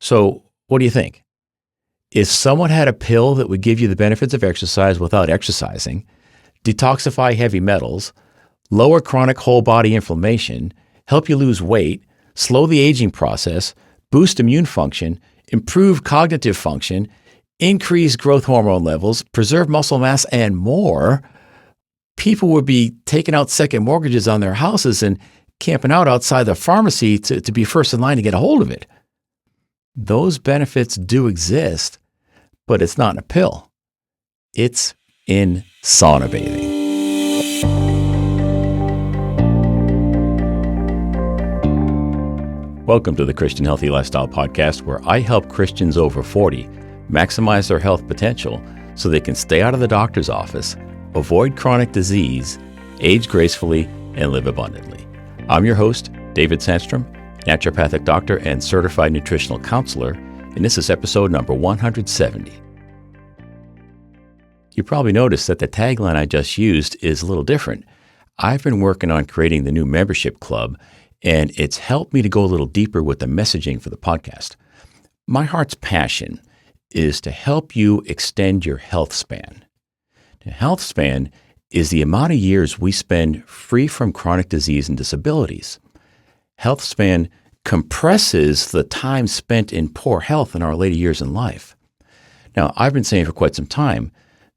So what do you think? If someone had a pill that would give you the benefits of exercise without exercising, detoxify heavy metals, lower chronic whole body inflammation, help you lose weight, slow the aging process, boost immune function, improve cognitive function, increase growth hormone levels, preserve muscle mass, and more, people would be taking out second mortgages on their houses and camping out outside the pharmacy to be first in line to get a hold of it. Those benefits do exist, but it's not in a pill. It's in sauna bathing. Welcome to the Christian Healthy Lifestyle Podcast, where I help Christians over 40 maximize their health potential so they can stay out of the doctor's office, avoid chronic disease, age gracefully, and live abundantly. I'm your host, David Sandstrom, naturopathic doctor and certified nutritional counselor, and this is episode number 170. You probably noticed that the tagline I just used is a little different. I've been working on creating the new membership club, and it's helped me to go a little deeper with the messaging for the podcast. My heart's passion is to help you extend your health span. The health span is the amount of years we spend free from chronic disease and disabilities. Health span compresses the time spent in poor health in our later years in life. Now, I've been saying for quite some time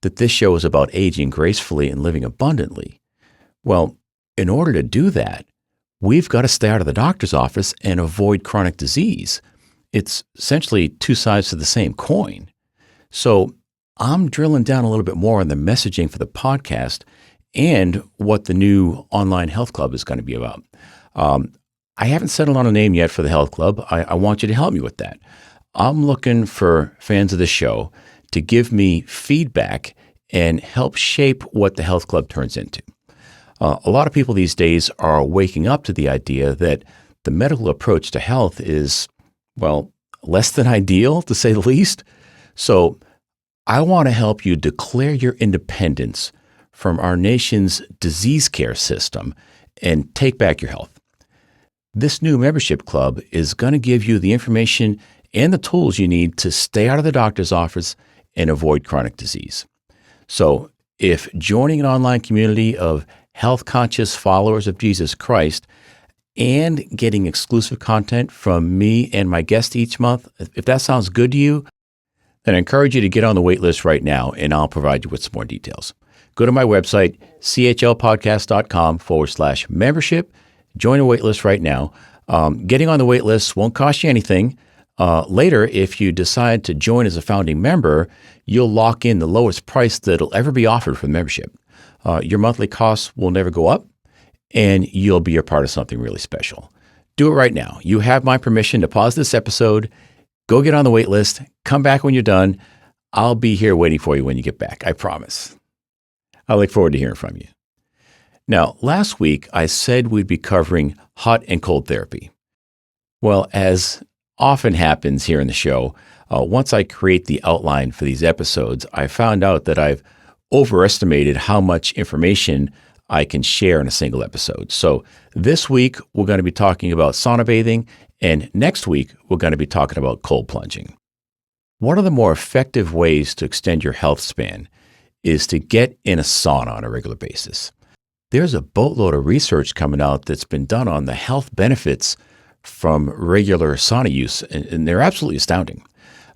that this show is about aging gracefully and living abundantly. Well, in order to do that, we've got to stay out of the doctor's office and avoid chronic disease. It's essentially two sides to the same coin. So I'm drilling down a little bit more on the messaging for the podcast and what the new online health club is going to be about. I haven't settled on a name yet for the health club. I want you to help me with that. I'm looking for fans of the show to give me feedback and help shape what the health club turns into. A lot of people these days are waking up to the idea that the medical approach to health is, well, less than ideal, to say the least. So I want to help you declare your independence from our nation's disease care system and take back your health. This new membership club is going to give you the information and the tools you need to stay out of the doctor's office and avoid chronic disease. So if joining an online community of health-conscious followers of Jesus Christ and getting exclusive content from me and my guests each month, if that sounds good to you, then I encourage you to get on the wait list right now, and I'll provide you with some more details. Go to my website, chlpodcast.com/membership. Join a wait list right now. Getting on the wait list won't cost you anything. Later, if you decide to join as a founding member, you'll lock in the lowest price that'll ever be offered for the membership. Your monthly costs will never go up, and you'll be a part of something really special. Do it right now. You have my permission to pause this episode. Go get on the wait list. Come back when you're done. I'll be here waiting for you when you get back. I promise. I look forward to hearing from you. Now, last week, I said we'd be covering hot and cold therapy. Well, as often happens here in the show, once I create the outline for these episodes, I found out that I've overestimated how much information I can share in a single episode. So this week, we're going to be talking about sauna bathing, and next week, we're going to be talking about cold plunging. One of the more effective ways to extend your health span is to get in a sauna on a regular basis. There's a boatload of research coming out that's been done on the health benefits from regular sauna use, and they're absolutely astounding.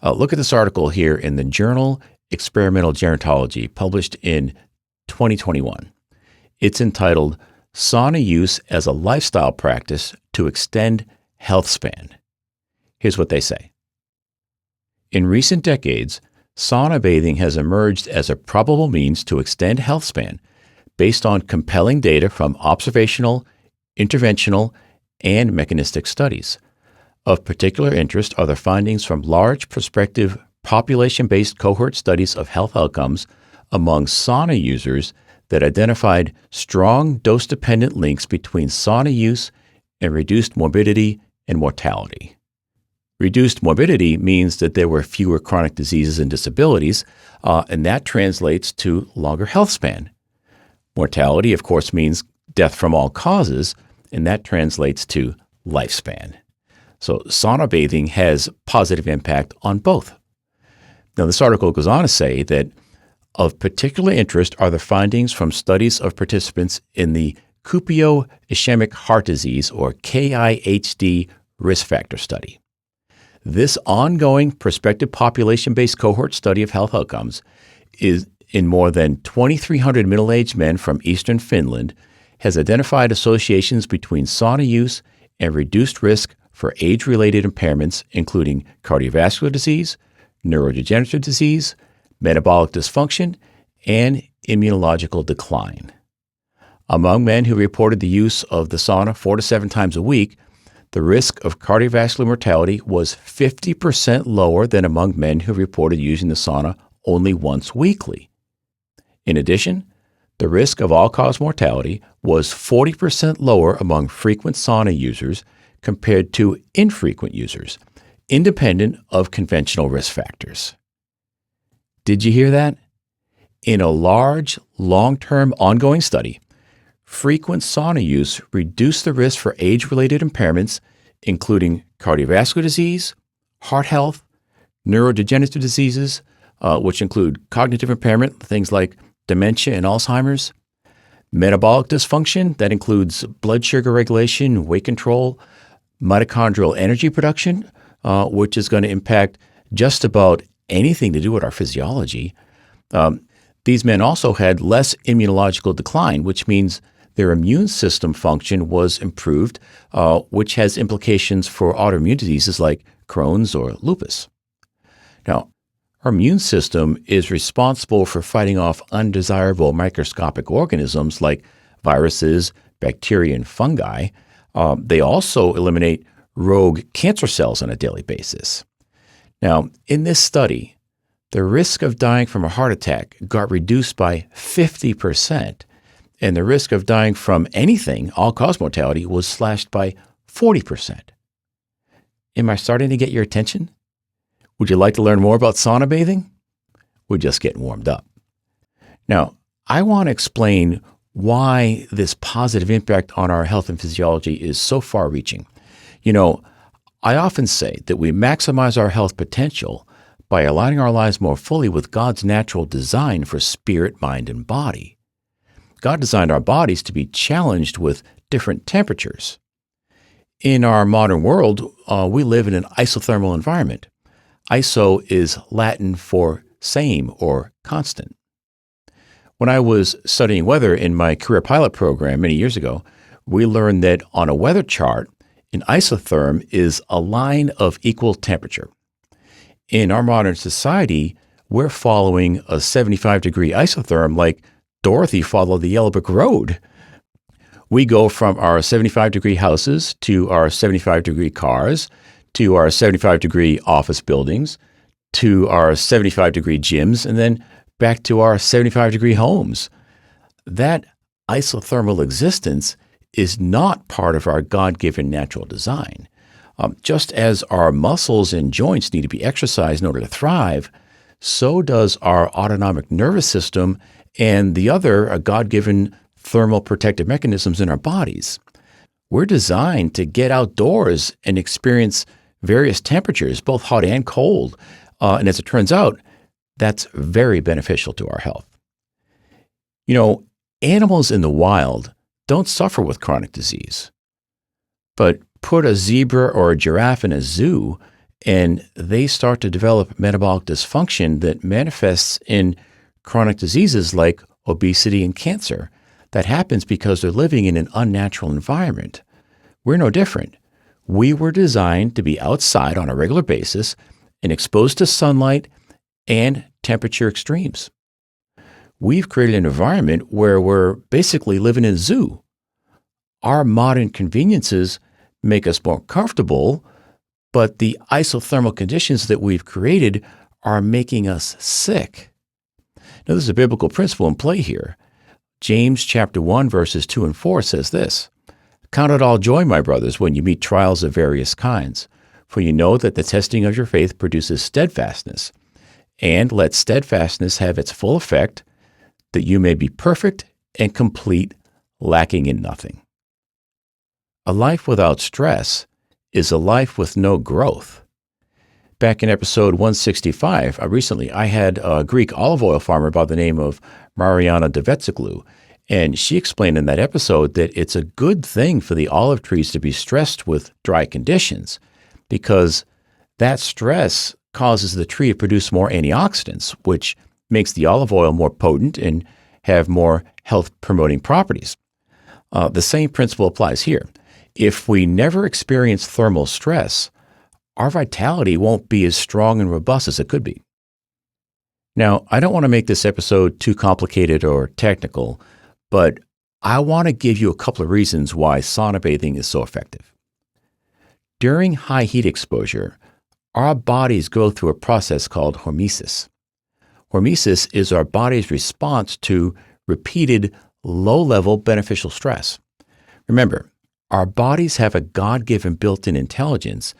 Look at this article here in the journal Experimental Gerontology, published in 2021. It's entitled, Sauna Use as a Lifestyle Practice to Extend Health Span. Here's what they say. In recent decades, sauna bathing has emerged as a probable means to extend health span based on compelling data from observational, interventional, and mechanistic studies. Of particular interest are the findings from large prospective population-based cohort studies of health outcomes among sauna users that identified strong dose-dependent links between sauna use and reduced morbidity and mortality. Reduced morbidity means that there were fewer chronic diseases and disabilities, and that translates to longer health span. Mortality, of course, means death from all causes, and that translates to lifespan. So sauna bathing has positive impact on both. Now, this article goes on to say that of particular interest are the findings from studies of participants in the Cupio Ischemic Heart Disease, or KIHD, risk factor study. This ongoing prospective population-based cohort study of health outcomes is in more than 2,300 middle-aged men from eastern Finland, has identified associations between sauna use and reduced risk for age-related impairments, including cardiovascular disease, neurodegenerative disease, metabolic dysfunction, and immunological decline. Among men who reported the use of the sauna 4 to 7 times a week, the risk of cardiovascular mortality was 50% lower than among men who reported using the sauna only once weekly. In addition, the risk of all-cause mortality was 40% lower among frequent sauna users compared to infrequent users, independent of conventional risk factors. Did you hear that? In a large, long-term ongoing study, frequent sauna use reduced the risk for age-related impairments, including cardiovascular disease, heart health, neurodegenerative diseases, which include cognitive impairment, things like dementia and Alzheimer's, metabolic dysfunction, that includes blood sugar regulation, weight control, mitochondrial energy production, which is going to impact just about anything to do with our physiology. These men also had less immunological decline, which means their immune system function was improved, which has implications for autoimmune diseases like Crohn's or lupus. Now, our immune system is responsible for fighting off undesirable microscopic organisms like viruses, bacteria, and fungi. They also eliminate rogue cancer cells on a daily basis. Now, in this study, the risk of dying from a heart attack got reduced by 50%, and the risk of dying from anything, all-cause mortality, was slashed by 40%. Am I starting to get your attention? Would you like to learn more about sauna bathing? We're just getting warmed up. Now, I want to explain why this positive impact on our health and physiology is so far-reaching. You know, I often say that we maximize our health potential by aligning our lives more fully with God's natural design for spirit, mind, and body. God designed our bodies to be challenged with different temperatures. In our modern world, we live in an isothermal environment. ISO is Latin for same or constant. When I was studying weather in my career pilot program many years ago, we learned that on a weather chart, an isotherm is a line of equal temperature. In our modern society, we're following a 75-degree isotherm like Dorothy followed the Yellow Brick Road. We go from our 75-degree houses to our 75-degree cars, to our 75-degree office buildings, to our 75-degree gyms, and then back to our 75-degree homes. That isothermal existence is not part of our God-given natural design. Just as our muscles and joints need to be exercised in order to thrive, so does our autonomic nervous system and the other God-given thermal protective mechanisms in our bodies. We're designed to get outdoors and experience various temperatures, both hot and cold. And as it turns out, that's very beneficial to our health. You know, animals in the wild don't suffer with chronic disease. But put a zebra or a giraffe in a zoo, and they start to develop metabolic dysfunction that manifests in chronic diseases like obesity and cancer. That happens because they're living in an unnatural environment. We're no different. We were designed to be outside on a regular basis and exposed to sunlight and temperature extremes. We've created an environment where we're basically living in a zoo. Our modern conveniences make us more comfortable, but the isothermal conditions that we've created are making us sick. Now, there's a biblical principle in play here. James chapter 1, verses 2 and 4 says this, "Count it all joy, my brothers, when you meet trials of various kinds, for you know that the testing of your faith produces steadfastness. And let steadfastness have its full effect, that you may be perfect and complete, lacking in nothing." A life without stress is a life with no growth. Back in episode 165, I had a Greek olive oil farmer by the name of Mariana Devetsoglu, and she explained in that episode that it's a good thing for the olive trees to be stressed with dry conditions because that stress causes the tree to produce more antioxidants, which makes the olive oil more potent and have more health-promoting properties. The same principle applies here. If we never experience thermal stress, our vitality won't be as strong and robust as it could be. Now, I don't want to make this episode too complicated or technical, but I want to give you a couple of reasons why sauna bathing is so effective. During high heat exposure, our bodies go through a process called hormesis. Hormesis is our body's response to repeated low-level beneficial stress. Remember, our bodies have a God-given built-in intelligence,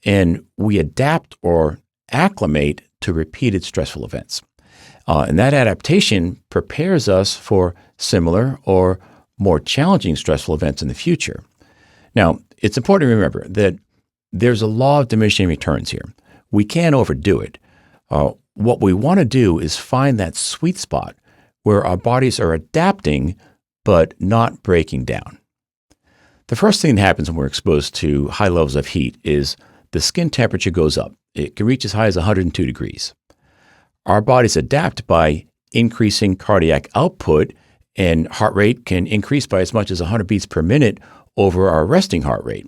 and we adapt or acclimate to repeated stressful events. And that adaptation prepares us for similar or more challenging stressful events in the future. Now, it's important to remember that there's a law of diminishing returns here. We can't overdo it. What we want to do is find that sweet spot where our bodies are adapting but not breaking down. The first thing that happens when we're exposed to high levels of heat is the skin temperature goes up. It can reach as high as 102 degrees. Our bodies adapt by increasing cardiac output, and heart rate can increase by as much as 100 beats per minute over our resting heart rate.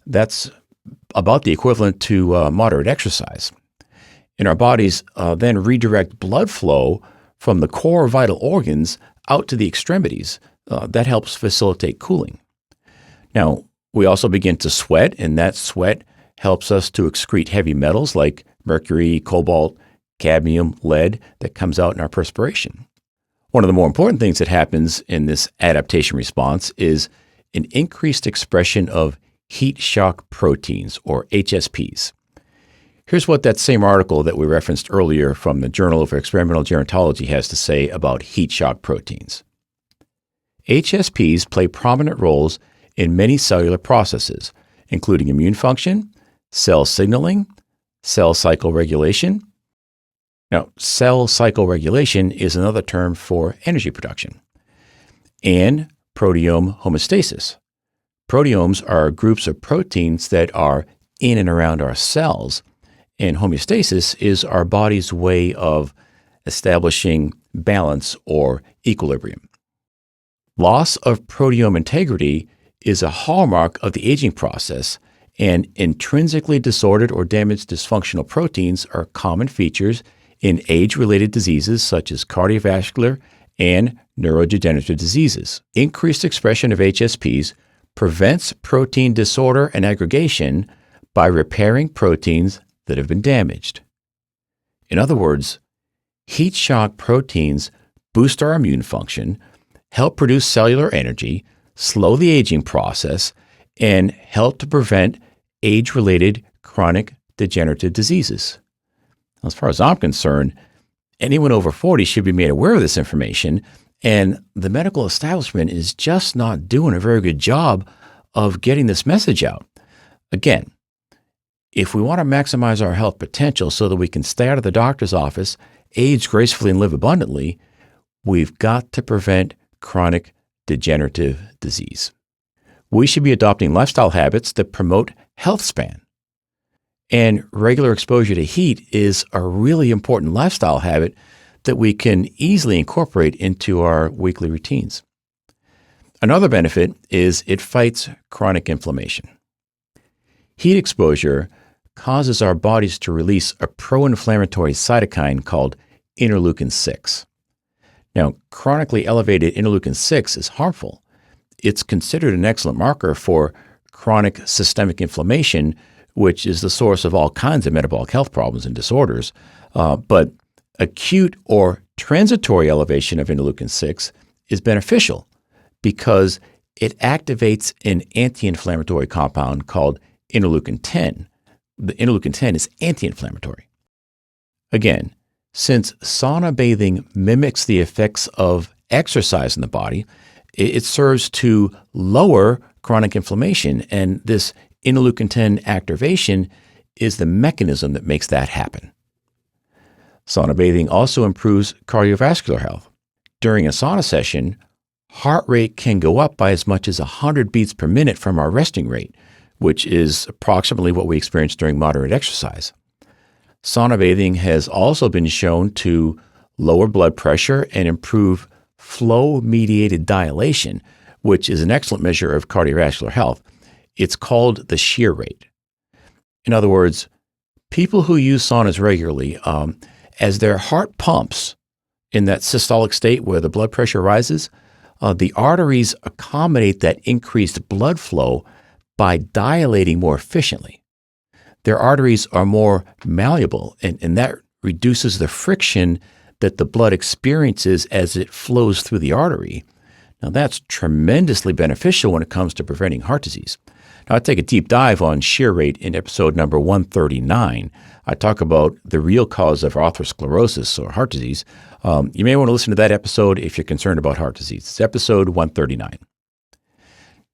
That's about the equivalent to moderate exercise. And our bodies then redirect blood flow from the core vital organs out to the extremities. That helps facilitate cooling. Now, we also begin to sweat, and that sweat helps us to excrete heavy metals like mercury, cobalt, cadmium, lead that comes out in our perspiration. One of the more important things that happens in this adaptation response is an increased expression of heat shock proteins, or HSPs. Here's what that same article that we referenced earlier from the Journal of Experimental Gerontology has to say about heat shock proteins. HSPs play prominent roles in many cellular processes, including immune function, cell signaling, cell cycle regulation. Now, cell cycle regulation is another term for energy production, and proteome homeostasis. Proteomes are groups of proteins that are in and around our cells, and homeostasis is our body's way of establishing balance or equilibrium. Loss of proteome integrity is a hallmark of the aging process, and intrinsically disordered or damaged dysfunctional proteins are common features in age-related diseases such as cardiovascular and neurodegenerative diseases. Increased expression of HSPs prevents protein disorder and aggregation by repairing proteins that have been damaged. In other words, heat shock proteins boost our immune function, help produce cellular energy, slow the aging process, and help to prevent age-related chronic degenerative diseases. As far as I'm concerned, anyone over 40 should be made aware of this information, and the medical establishment is just not doing a very good job of getting this message out. Again, if we want to maximize our health potential so that we can stay out of the doctor's office, age gracefully, and live abundantly, we've got to prevent chronic degenerative disease. We should be adopting lifestyle habits that promote health span. And regular exposure to heat is a really important lifestyle habit that we can easily incorporate into our weekly routines. Another benefit is it fights chronic inflammation. Heat exposure causes our bodies to release a pro-inflammatory cytokine called interleukin-6. Now, chronically elevated interleukin-6 is harmful. It's considered an excellent marker for chronic systemic inflammation, which is the source of all kinds of metabolic health problems and disorders. But acute or transitory elevation of interleukin-6 is beneficial because it activates an anti-inflammatory compound called interleukin-10. The interleukin-10 is anti-inflammatory. Again, since sauna bathing mimics the effects of exercise in the body, it serves to lower chronic inflammation, and this interleukin-10 activation is the mechanism that makes that happen. Sauna bathing also improves cardiovascular health. During a sauna session, heart rate can go up by as much as 100 beats per minute from our resting rate, which is approximately what we experience during moderate exercise. Sauna bathing has also been shown to lower blood pressure and improve flow-mediated dilation, which is an excellent measure of cardiovascular health. It's called the shear rate. In other words, people who use saunas regularly, as their heart pumps in that systolic state where the blood pressure rises, the arteries accommodate that increased blood flow by dilating more efficiently. Their arteries are more malleable, and that reduces the friction that the blood experiences as it flows through the artery. Now, that's tremendously beneficial when it comes to preventing heart disease. Now, I take a deep dive on shear rate in episode number 139. I talk about the real cause of atherosclerosis or heart disease. You may want to listen to that episode if you're concerned about heart disease. It's episode 139.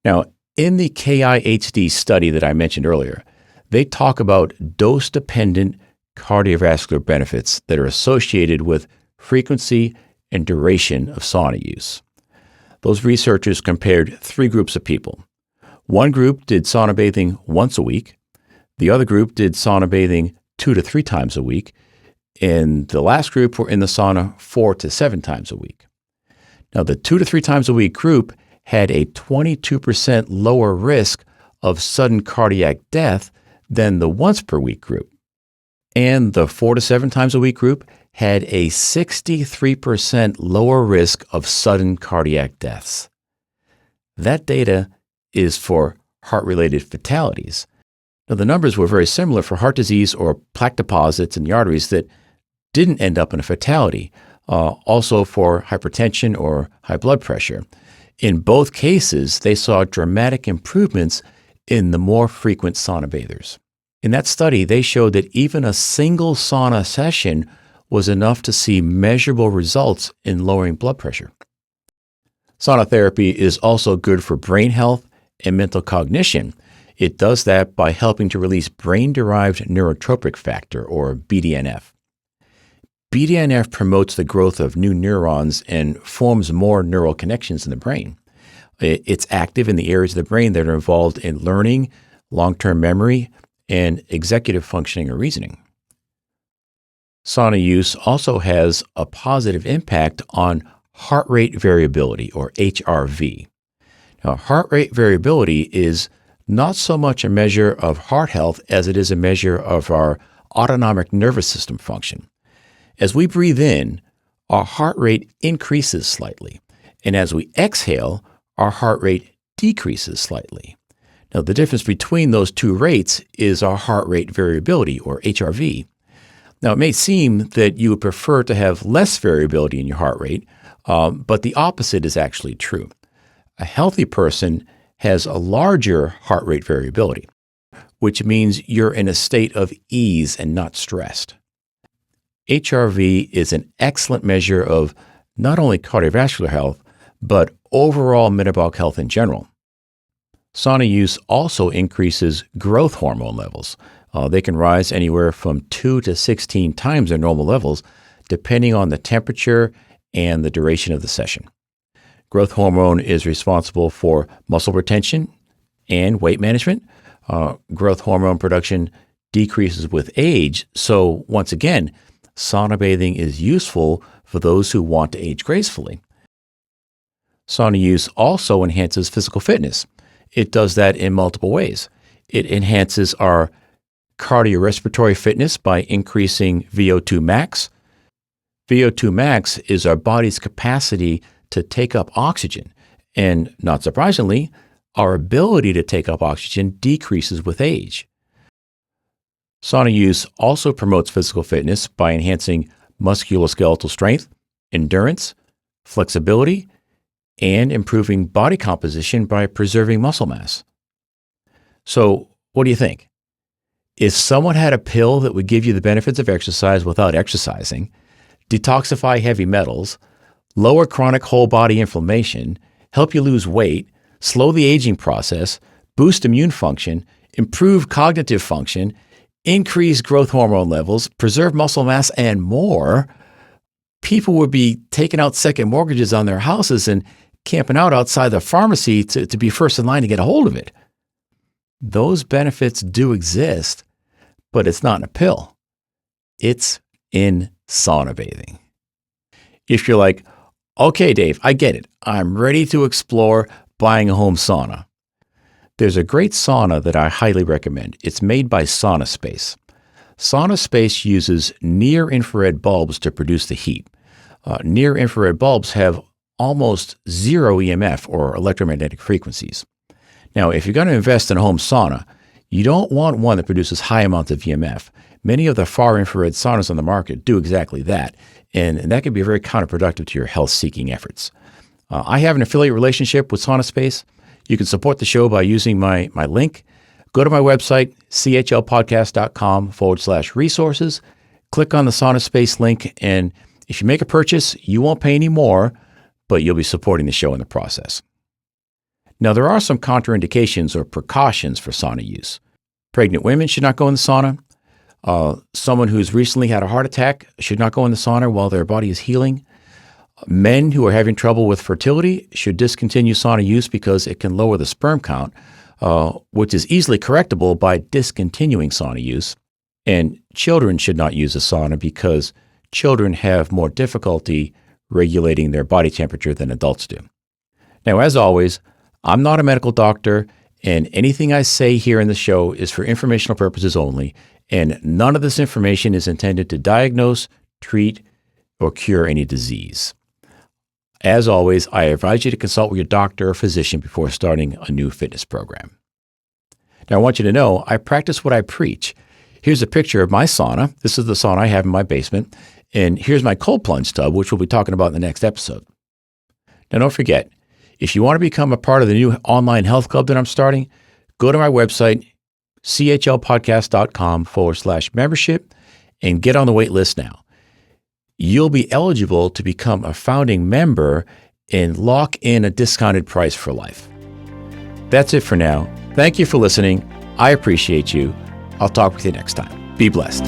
Now, in the KIHD study that I mentioned earlier, they talk about dose-dependent cardiovascular benefits that are associated with frequency and duration of sauna use. Those researchers compared 3 groups of people. One group did sauna bathing once a week. The other group did sauna bathing 2 to 3 times a week. And the last group were in the sauna 4 to 7 times a week. Now, the 2 to 3 times a week group had a 22% lower risk of sudden cardiac death than the once per week group. And the 4 to 7 times a week group had a 63% lower risk of sudden cardiac deaths. That data is for heart-related fatalities. Now, the numbers were very similar for heart disease or plaque deposits in the arteries that didn't end up in a fatality, also for hypertension or high blood pressure. In both cases, they saw dramatic improvements in the more frequent sauna bathers. In that study, they showed that even a single sauna session was enough to see measurable results in lowering blood pressure. Sauna therapy is also good for brain health and mental cognition. It does that by helping to release brain-derived neurotrophic factor, or BDNF. BDNF promotes the growth of new neurons and forms more neural connections in the brain. It's active in the areas of the brain that are involved in learning, long-term memory, and executive functioning or reasoning. Sauna use also has a positive impact on heart rate variability, or HRV. Now, heart rate variability is not so much a measure of heart health as it is a measure of our autonomic nervous system function. As we breathe in, our heart rate increases slightly, and as we exhale, our heart rate decreases slightly. Now, the difference between those two rates is our heart rate variability, or HRV. Now, it may seem that you would prefer to have less variability in your heart rate, but the opposite is actually true. A healthy person has a larger heart rate variability, which means you're in a state of ease and not stressed. HRV is an excellent measure of not only cardiovascular health, but overall metabolic health in general. Sauna use also increases growth hormone levels. They can rise anywhere from 2 to 16 times their normal levels, depending on the temperature and the duration of the session. Growth hormone is responsible for muscle retention and weight management. Growth hormone production decreases with age. So once again, sauna bathing is useful for those who want to age gracefully. Sauna use also enhances physical fitness. It does that in multiple ways. It enhances our cardiorespiratory fitness by increasing VO2 max. VO2 max is our body's capacity to take up oxygen. And not surprisingly, our ability to take up oxygen decreases with age. Sauna use also promotes physical fitness by enhancing musculoskeletal strength, endurance, flexibility, and improving body composition by preserving muscle mass. So, what do you think? If someone had a pill that would give you the benefits of exercise without exercising, detoxify heavy metals, lower chronic whole body inflammation, help you lose weight, slow the aging process, boost immune function, improve cognitive function, increase growth hormone levels, preserve muscle mass, and more, people would be taking out second mortgages on their houses and camping out outside the pharmacy to be first in line to get a hold of it. Those benefits do exist, but it's not in a pill. It's in sauna bathing. If you're like, okay, Dave, I get it. I'm ready to explore buying a home sauna. There's a great sauna that I highly recommend. It's made by SaunaSpace. SaunaSpace uses near-infrared bulbs to produce the heat. Near-infrared bulbs have almost zero EMF or electromagnetic frequencies. Now, if you're going to invest in a home sauna, you don't want one that produces high amounts of EMF. Many of the far-infrared saunas on the market do exactly that, and that can be very counterproductive to your health-seeking efforts. I have an affiliate relationship with SaunaSpace. You can support the show by using my link. Go to my website, chlpodcast.com/resources. Click on the SaunaSpace link, and if you make a purchase, you won't pay any more, but you'll be supporting the show in the process. Now, there are some contraindications or precautions for sauna use. Pregnant women should not go in the sauna. Someone who's recently had a heart attack should not go in the sauna while their body is healing. Men who are having trouble with fertility should discontinue sauna use because it can lower the sperm count, which is easily correctable by discontinuing sauna use. And children should not use a sauna because children have more difficulty regulating their body temperature than adults do. Now, as always, I'm not a medical doctor, and anything I say here in the show is for informational purposes only, and none of this information is intended to diagnose, treat, or cure any disease. As always, I advise you to consult with your doctor or physician before starting a new fitness program. Now, I want you to know I practice what I preach. Here's a picture of my sauna. This is the sauna I have in my basement. And here's my cold plunge tub, which we'll be talking about in the next episode. Now, don't forget, if you want to become a part of the new online health club that I'm starting, go to my website, chlpodcast.com/membership, and get on the wait list now. You'll be eligible to become a founding member and lock in a discounted price for life. That's it for now. Thank you for listening. I appreciate you. I'll talk with you next time. Be blessed.